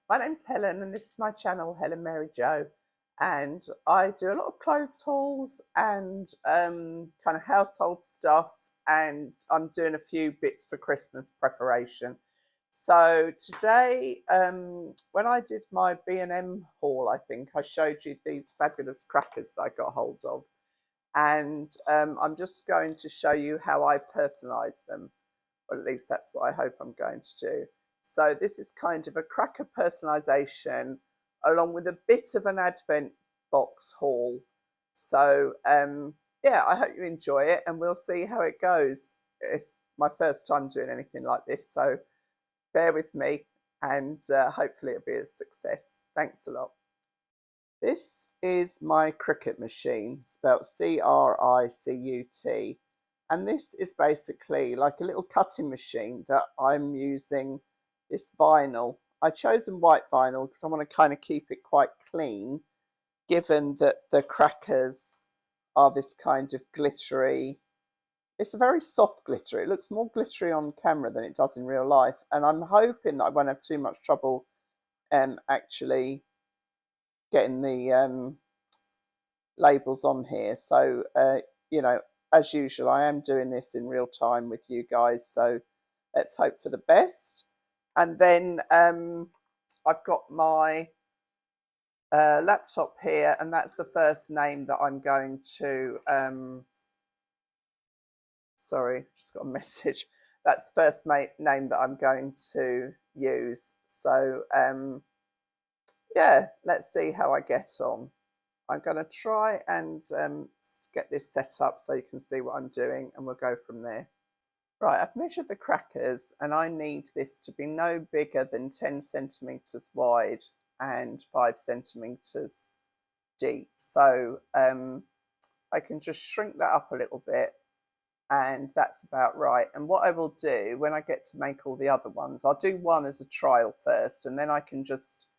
My name's Helen and this is my channel, Helen Mary Jo, and I do a lot of clothes hauls and kind of household stuff, and I'm doing a few bits for Christmas preparation. So today, when I did my B&M haul, I think I showed you these fabulous crackers that I got hold of, and I'm just going to show you how I personalise them, or at least that's what I hope I'm going to do. So this is kind of a cracker personalisation along with a bit of an advent box haul. So yeah, I hope you enjoy it and we'll see how it goes. It's my first time doing anything like this, so bear with me and hopefully it'll be a success. Thanks a lot. This is my Cricut machine, spelt Cricut, and this is basically like a little cutting machine that I'm using this vinyl. I've chosen white vinyl because I want to kind of keep it quite clean, given that the crackers are this kind of glittery. It's a very soft glitter. It looks more glittery on camera than it does in real life, and I'm hoping that I won't have too much trouble actually getting the labels on here. So you know, as usual, I am doing this in real time with you guys, so let's hope for the best. And then I've got my laptop here, and that's the first name that I'm going to sorry, just got a message. That's the first name that I'm going to use. So yeah, let's see how I get on. I'm going to try and get this set up so you can see what I'm doing, and we'll go from there. Right, I've measured the crackers and I need this to be no bigger than 10 centimetres wide and 5 centimetres deep. So I can just shrink that up a little bit, and that's about right. And what I will do when I get to make all the other ones, I'll do one as a trial first, and then I can just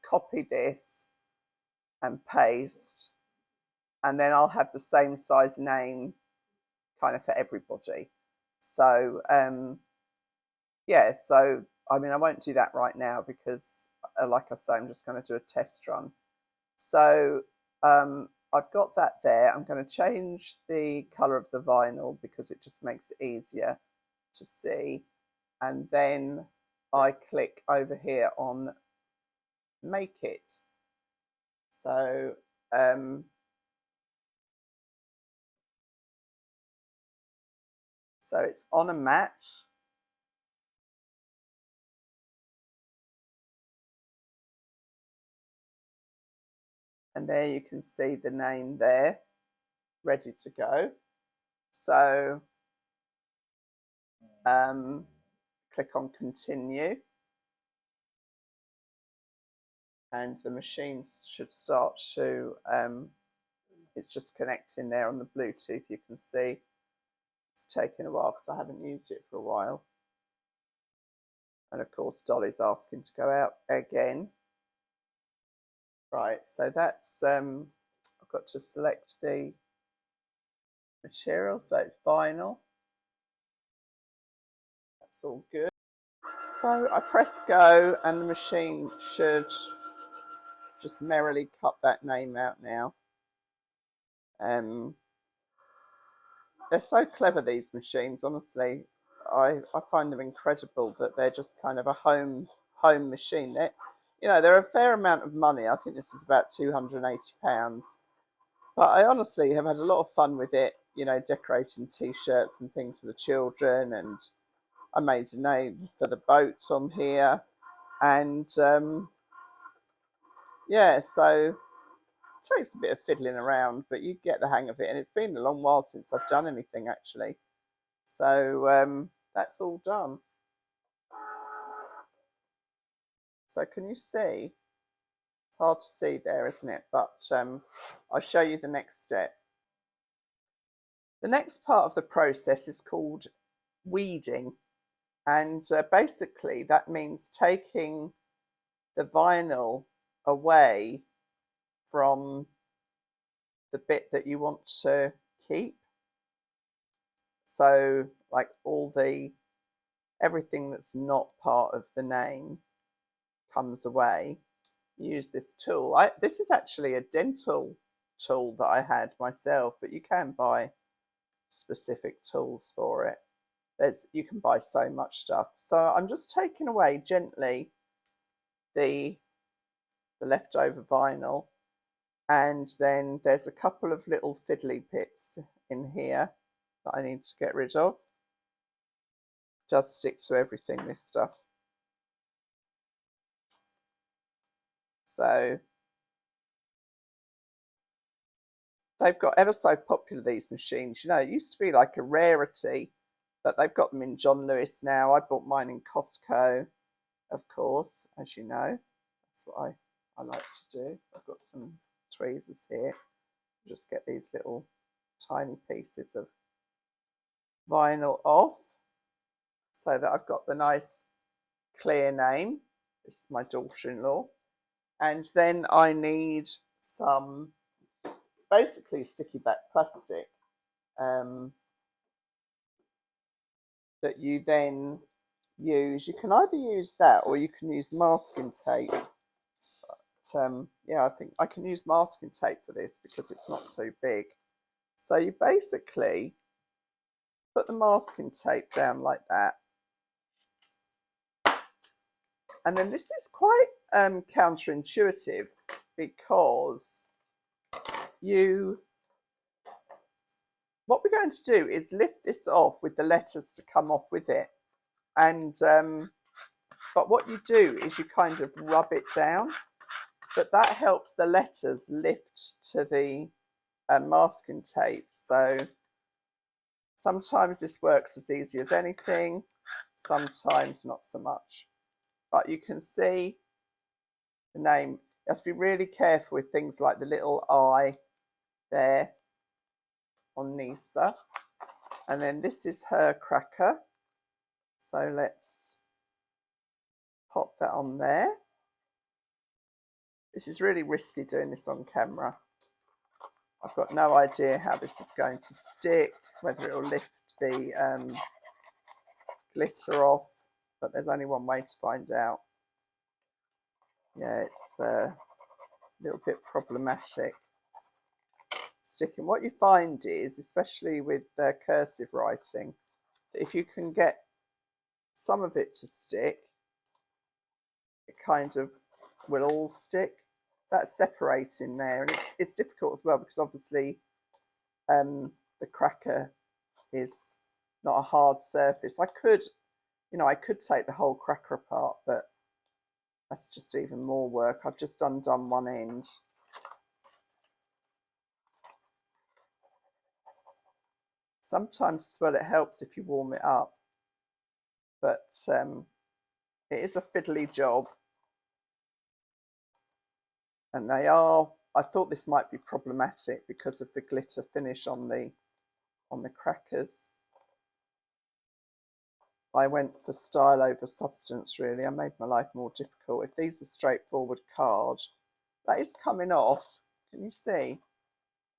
copy this and paste, and then I'll have the same size name kind of for everybody. So yeah, so I mean I won't do that right now because like I say, I'm just going to do a test run. So I've got that there. I'm going to change the colour of the vinyl because it just makes it easier to see, and then I click over here on make it. So so it's on a mat, and there you can see the name there ready to go. So click on continue, and the machine should start to it's just connecting there on the Bluetooth. You can see it's taken a while because I haven't used it for a while, and of course Dolly's asking to go out again. Right, so that's I've got to select the material, so it's vinyl. That's all good. So I press go and the machine should just merrily cut that name out now. They're so clever, these machines, honestly. I find them incredible that they're just kind of a home machine. They're a fair amount of money. I think this is about £280. But I honestly have had a lot of fun with it, decorating t-shirts and things for the children, and I made a name for the boat on here, and yeah, so it takes a bit of fiddling around, but you get the hang of it, and it's been a long while since I've done anything actually. So that's all done. So can you see? It's hard to see there, isn't it? But I'll show you the next step. The next part of the process is called weeding, and basically that means taking the vinyl away from the bit that you want to keep. So like everything that's not part of the name comes away, use this tool. This is actually a dental tool that I had myself, but you can buy specific tools for it. You can buy so much stuff. So I'm just taking away gently the leftover vinyl, and then there's a couple of little fiddly bits in here that I need to get rid of. It does stick to everything, this stuff. So they've got ever so popular, these machines. You know, it used to be like a rarity, but they've got them in John Lewis now. I bought mine in Costco, of course, as you know. That's what I like to do. I've got some tweezers here. Just get these little tiny pieces of vinyl off so that I've got the nice clear name. This is my daughter-in-law. And then I need some, basically sticky back plastic that you then use. You can either use that or you can use masking tape. But yeah, I think I can use masking tape for this because it's not so big. So you basically put the masking tape down like that. And then this is quite counterintuitive because what we're going to do is lift this off with the letters to come off with it. And but what you do is you kind of rub it down, but that helps the letters lift to the masking tape. So sometimes this works as easy as anything, sometimes not so much. But you can see the name. You have to be really careful with things like the little I there on Nisa. And then this is her cracker. So let's pop that on there. This is really risky doing this on camera. I've got no idea how this is going to stick, whether it will lift the glitter off, but there's only one way to find out. Yeah, it's a little bit problematic sticking. What you find is, especially with cursive writing, that if you can get some of it to stick, it kind of will all stick. That's separating there, and it's difficult as well because obviously the cracker is not a hard surface. I could take the whole cracker apart, but that's just even more work. I've just undone one end. Sometimes as well it helps if you warm it up, but it is a fiddly job. And I thought this might be problematic because of the glitter finish on the crackers. I went for style over substance, really. I made my life more difficult. If these were straightforward card, that is coming off. Can you see?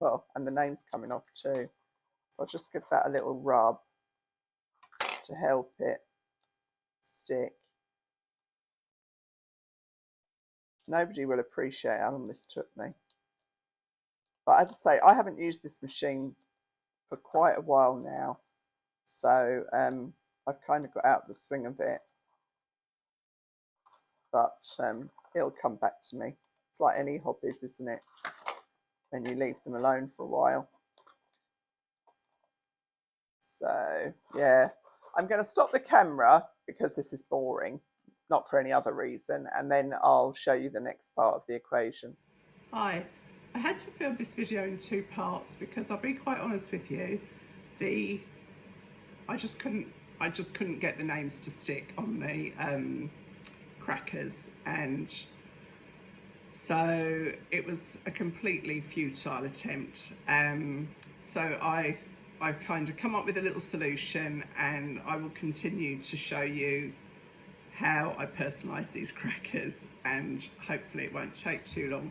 Well, and the name's coming off too. So I'll just give that a little rub to help it stick. Nobody will appreciate how long this took me. But as I say, I haven't used this machine for quite a while now. So I've kind of got out of the swing of it. But it'll come back to me. It's like any hobbies, isn't it? Then you leave them alone for a while. So yeah, I'm going to stop the camera because this is boring, not for any other reason, and then I'll show you the next part of the equation. Hi, I had to film this video in two parts because I'll be quite honest with you, I just couldn't get the names to stick on the crackers, and so it was a completely futile attempt. So I've kind of come up with a little solution, and I will continue to show you how I personalise these crackers, and hopefully it won't take too long.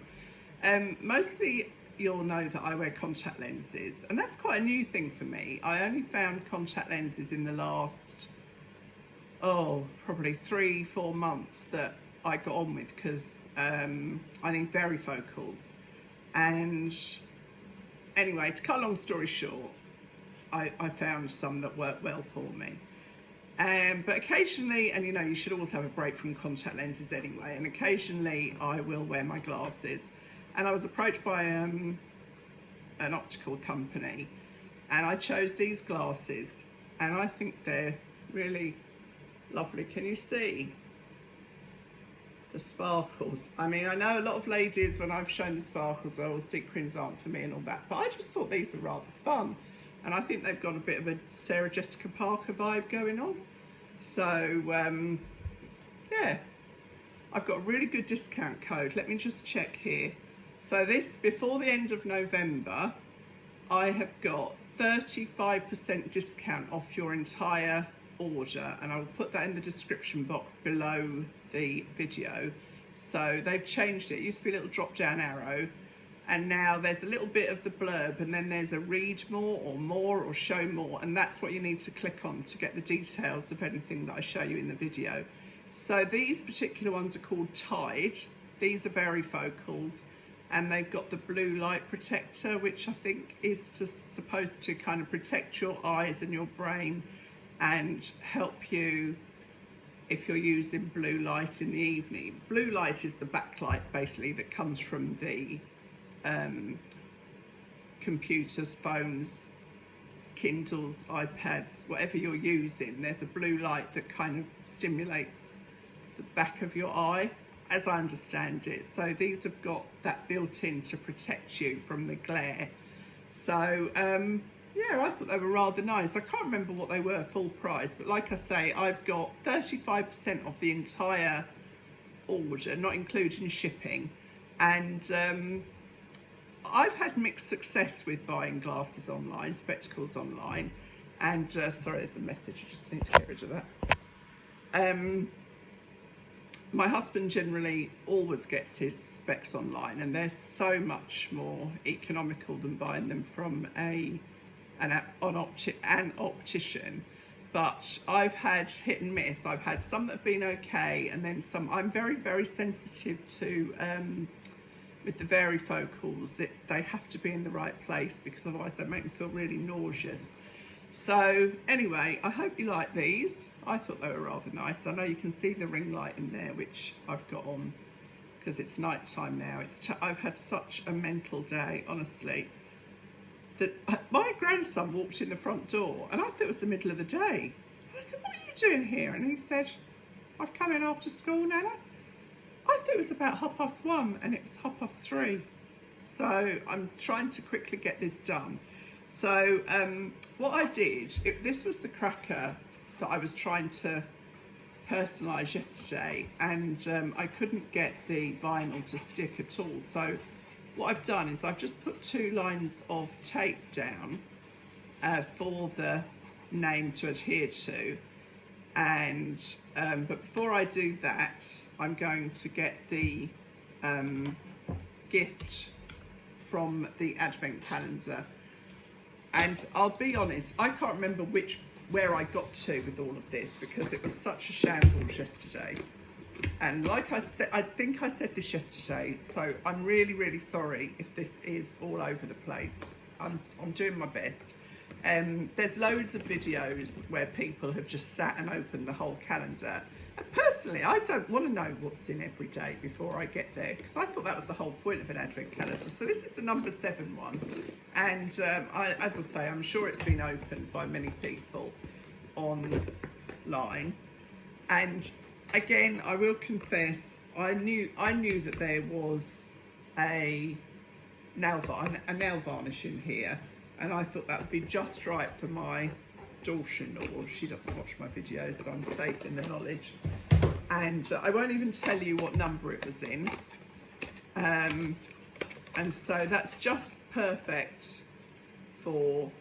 Mostly you'll know that I wear contact lenses, and that's quite a new thing for me. I only found contact lenses in the last, probably 3-4 months that I got on with, because I need varifocals. And anyway, to cut a long story short, I found some that worked well for me. But occasionally, and you know, you should always have a break from contact lenses anyway, and occasionally I will wear my glasses. And I was approached by an optical company, and I chose these glasses, and I think they're really lovely. Can you see the sparkles? I mean, I know a lot of ladies, when I've shown the sparkles, oh, sequins aren't for me and all that, but I just thought these were rather fun. And I think they've got a bit of a Sarah Jessica Parker vibe going on. So, yeah, I've got a really good discount code. Let me just check here. So this, before the end of November, I have got 35% discount off your entire order, and I will put that in the description box below the video. So they've changed it. It used to be a little drop down arrow, and now there's a little bit of the blurb, and then there's a read more or show more, and that's what you need to click on to get the details of anything that I show you in the video. So these particular ones are called Tide. These are varifocals, and they've got the blue light protector, which I think is supposed to kind of protect your eyes and your brain and help you if you're using blue light in the evening. Blue light is the backlight basically that comes from the computers, phones, Kindles, iPads, whatever you're using. There's a blue light that kind of stimulates the back of your eye, as I understand it. So these have got that built in to protect you from the glare. So yeah, I thought they were rather nice. I can't remember what they were full price, but like I say, I've got 35% off the entire order, not including shipping. And I've had mixed success with buying glasses online, spectacles online, and sorry, there's a message, I just need to get rid of that. My husband generally always gets his specs online, and they're so much more economical than buying them from an optician. But I've had hit and miss. I've had some that have been okay, and then some. I'm very, very sensitive to with the varifocals, that they have to be in the right place, because otherwise they make me feel really nauseous. So anyway, I hope you like these. I thought they were rather nice. I know you can see the ring light in there, which I've got on because it's night time now. I've had such a mental day, honestly, that my grandson walked in the front door, and I thought it was the middle of the day. I said, "What are you doing here?" And he said, "I've come in after school, Nana." I thought it was about 1:30, and it was 3:30. So I'm trying to quickly get this done. So what I did, this was the cracker that I was trying to personalise yesterday, and I couldn't get the vinyl to stick at all. So what I've done is I've just put 2 lines of tape down for the name to adhere to. And but before I do that, I'm going to get the gift from the advent calendar. And I'll be honest, I can't remember where I got to with all of this, because it was such a shambles yesterday. And like I said, I think I said this yesterday, so I'm really, really sorry if this is all over the place. I'm doing my best. There's loads of videos where people have just sat and opened the whole calendar. And personally, I don't want to know what's in every day before I get there, because I thought that was the whole point of an advent calendar. So this is the number 7 one. And as I say, I'm sure it's been opened by many people online. And again, I will confess, I knew that there was a nail varnish in here, and I thought that would be just right for my daughter-in-law. She doesn't watch my videos, so I'm safe in the knowledge. And I won't even tell you what number it was in. And so that's just perfect for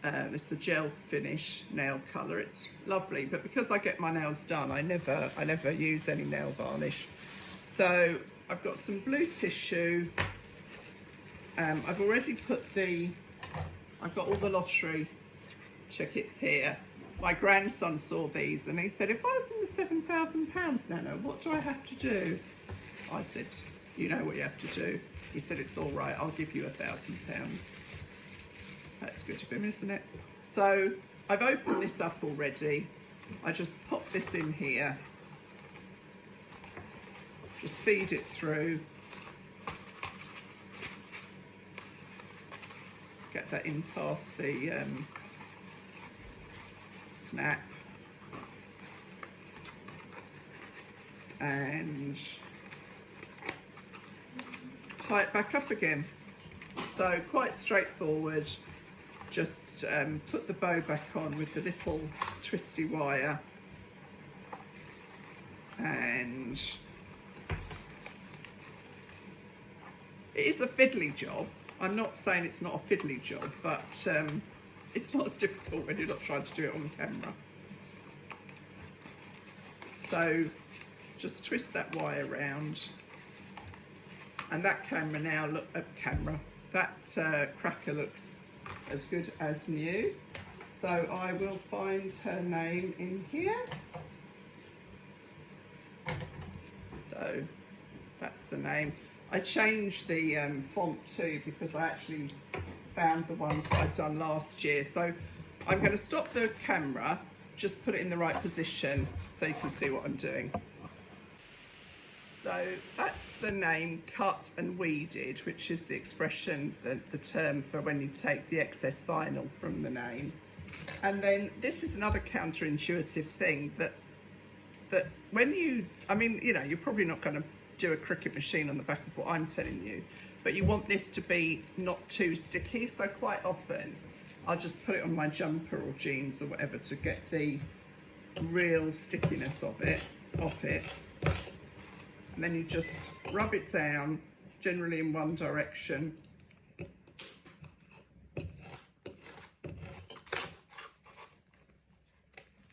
it's a gel finish nail colour. It's lovely, but because I get my nails done, I never use any nail varnish. So I've got some blue tissue. I've already put I've got all the lottery tickets here. my grandson saw these and he said, if I open the £7,000, Nano, what do I have to do? I said, you know what you have to do. He said, it's all right, I'll give you £1,000. That's good of him, isn't it? So I've opened this up already. I just pop this in here, just feed it through, get that in past the snap, and tie it back up again. So quite straightforward. Just put the bow back on with the little twisty wire, and it is a fiddly job. I'm not saying it's not a fiddly job, but it's not as difficult when you're not trying to do it on camera. So just twist that wire around, and that camera now, that cracker looks as good as new. So I will find her name in here. So that's the name. I changed the font too because I actually found the ones that I'd done last year. So I'm going to stop the camera, just put it in the right position so you can see what I'm doing. So that's the name cut and weeded, which is the expression, the term for when you take the excess vinyl from the name. And then this is another counterintuitive thing that when you, I mean, you know, you're probably not going to do a Cricut machine on the back of what I'm telling you, but you want this to be not too sticky. So quite often I'll just put it on my jumper or jeans or whatever to get the real stickiness of it off it. And then you just rub it down, generally in one direction.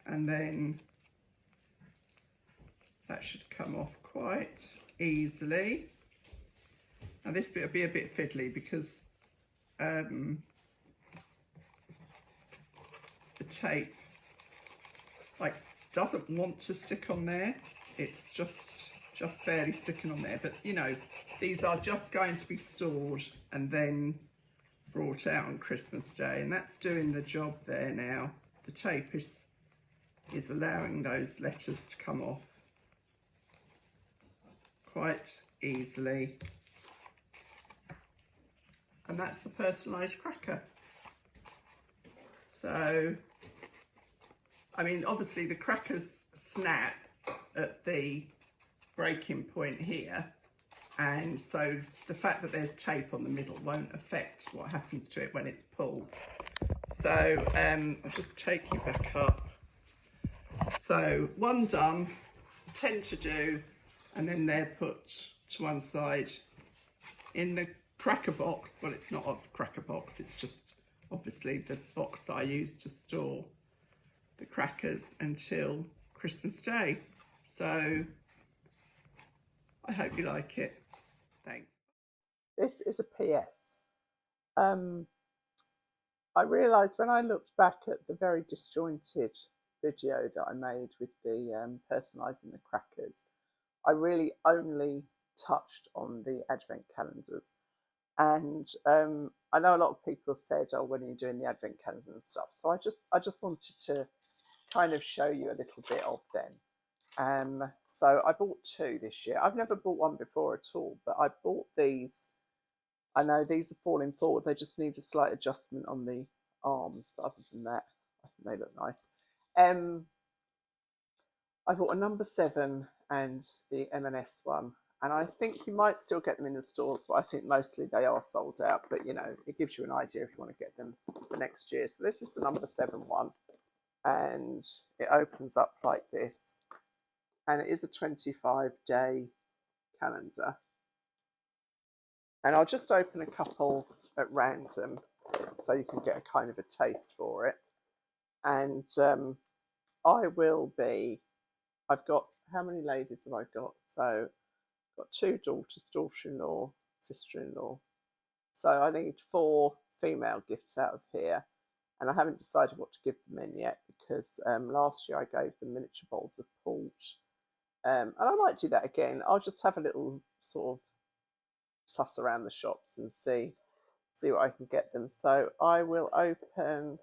And then that should come off quite easily. Now this bit will be a bit fiddly because the tape doesn't want to stick on there. It's just barely sticking on there, but you know, these are just going to be stored and then brought out on Christmas Day, and that's doing the job there now. The tape is allowing those letters to come off quite easily, and that's the personalised cracker. So I mean, obviously the crackers snap at the breaking point here, and so the fact that there's tape on the middle won't affect what happens to it when it's pulled. So I'll just take you back up. So one done, 10 to do, and then they're put to one side in the cracker box. Well, it's not a cracker box, it's just obviously the box that I use to store the crackers until Christmas Day. So I hope you like it. Thanks. This is a PS. I realised when I looked back at the very disjointed video that I made with the personalising the crackers, I really only touched on the advent calendars. And I know a lot of people have said, oh, when are you doing the advent calendars and stuff? So I just wanted to kind of show you a little bit of them. So I bought 2 this year. I've never bought one before at all, but I bought these. I know these are falling forward. They just need a slight adjustment on the arms, but other than that, I think they look nice. I bought a number 7 and the M&S one, and I think you might still get them in the stores, but I think mostly they are sold out. But you know, it gives you an idea if you want to get them for next year. So this is the number 7 one, and it opens up like this. And it is a 25-day calendar. And I'll just open a couple at random so you can get a kind of a taste for it. And I've got, how many ladies have I got? So I've got 2 daughters, daughter-in-law, sister-in-law. So I need 4 female gifts out of here. and I haven't decided what to give them in yet, because last year I gave them miniature bowls of port, and I might do that again. I'll just have a little sort of suss around the shops and see what I can get them. So I will open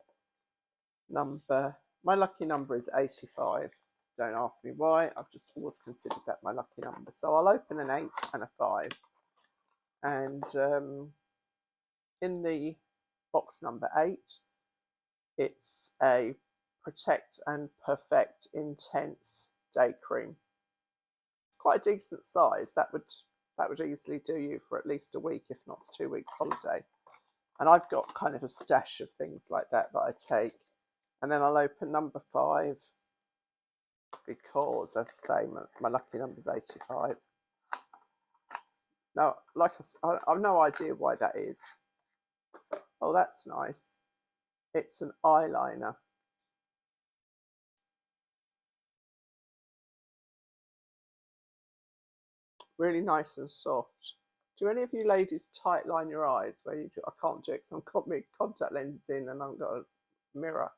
my lucky number is 85. Don't ask me why, I've just always considered that my lucky number. So I'll open an 8 and a 5, and in the box number 8, it's a Protect and Perfect Intense Day Cream. It's quite a decent size. That would easily do you for at least a week, if not 2 weeks holiday. And I've got kind of a stash of things like that I take. And then I'll open number 5, because, as I say, my lucky number is 85. Now, like I've no idea why that is. Oh, that's nice. It's an eyeliner. Really nice and soft. Do any of you ladies tight line your eyes? I can't do it because I've got my contact lenses in and I've got a mirror.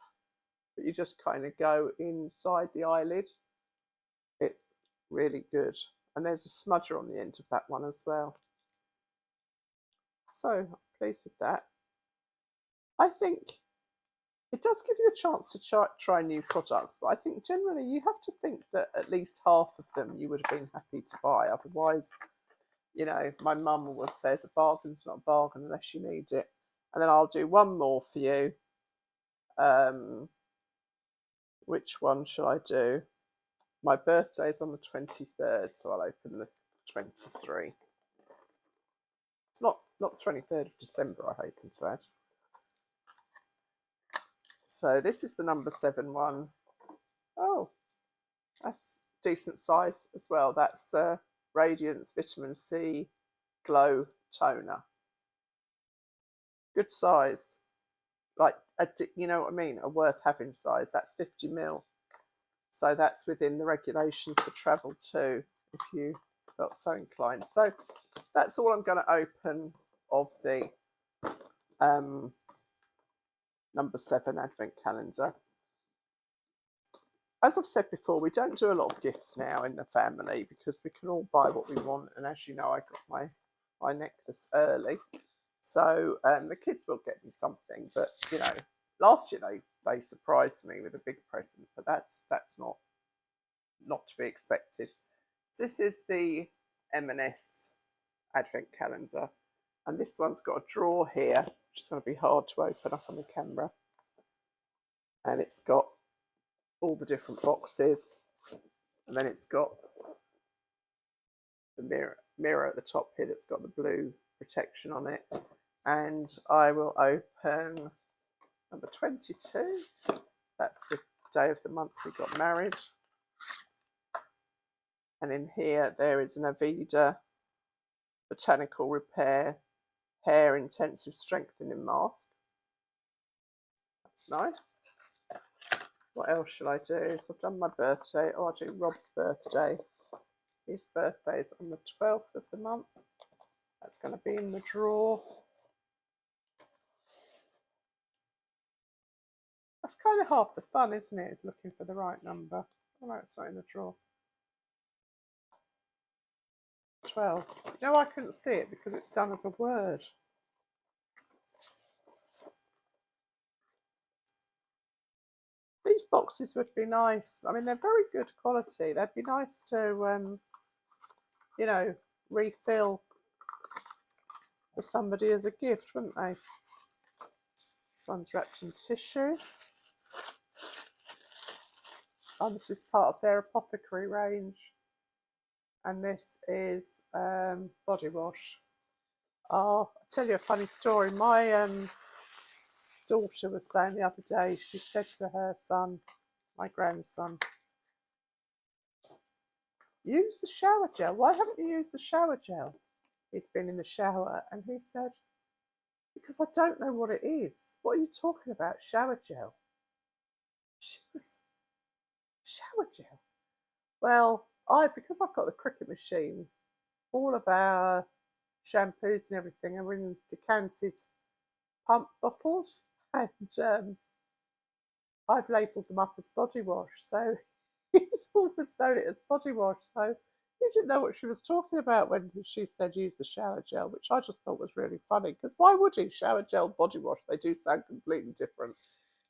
But you just kind of go inside the eyelid. It's really good. And there's a smudger on the end of that one as well. So I'm pleased with that. I think it does give you a chance to try new products, but I think generally you have to think that at least half of them you would have been happy to buy. Otherwise, you know, my mum always says a bargain's not a bargain unless you need it. And then I'll do one more for you. Which one shall I do? My birthday's on the 23rd, so I'll open the 23. It's not the 23rd of December, I hasten to add. So this is the number 7 one. Oh, that's decent size as well. That's Radiance Vitamin C Glow Toner. Good size. Like, you know what I mean? A worth having size. That's 50 ml. So that's within the regulations for travel too, if you felt so inclined. So that's all I'm going to open of the number 7 advent calendar. As I've said before, we don't do a lot of gifts now in the family because we can all buy what we want. And as you know, I got my necklace early. So the kids will get me something. But, you know, last year they surprised me with a big present. But that's not to be expected. This is the M&S advent calendar. And this one's got a drawer here, which is going to be hard to open up on the camera. And it's got all the different boxes, and then it's got the mirror at the top here that's got the blue protection on it. And I will open number 22. That's the day of the month we got married. And in here there is an Aveda Botanical Repair Hair Intensive Strengthening Mask. That's nice. What else shall I do? So I've done my birthday. Oh, I'll do Rob's birthday. His birthday is on the 12th of the month. That's going to be in the drawer. That's kind of half the fun, isn't it? Is looking for the right number. Oh no, it's not in the drawer. 12. No, I couldn't see it because it's done as a word. These boxes would be nice. I mean, they're very good quality. They'd be nice to, you know, refill for somebody as a gift, wouldn't they? This one's wrapped in tissue. Oh, this is part of their apothecary range. And this is body wash. Oh, I'll tell you a funny story. My daughter was saying the other day, she said to her son, my grandson, use the shower gel. Why haven't you used the shower gel? He'd been in the shower and he said, because I don't know what it is. What are you talking about? Shower gel? Shower gel? Well, because I've got the Cricut machine, all of our shampoos and everything are in decanted pump bottles. And I've labelled them up as body wash, so he's always known it as body wash. So he didn't know what she was talking about when she said use the shower gel, which I just thought was really funny, because why would he? Shower gel, body wash, they do sound completely different.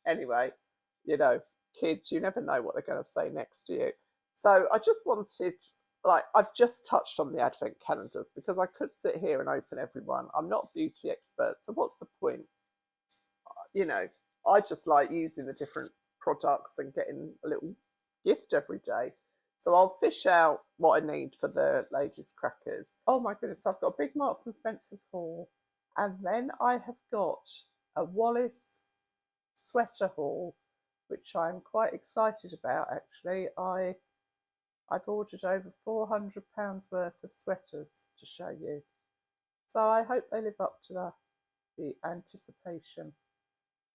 Anyway, you know, kids, you never know what they're going to say next to you. So I just wanted, like, I've just touched on the advent calendars because I could sit here and open every one. I'm not a beauty expert, so what's the point? You know, I just like using the different products and getting a little gift every day. So I'll fish out what I need for the ladies' crackers. Oh my goodness, I've got a big Marks and Spencer's haul. And then I have got a Wallace sweater haul, which I'm quite excited about actually. I've ordered over £400 worth of sweaters to show you. So I hope they live up to the anticipation.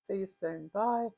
See you soon. Bye.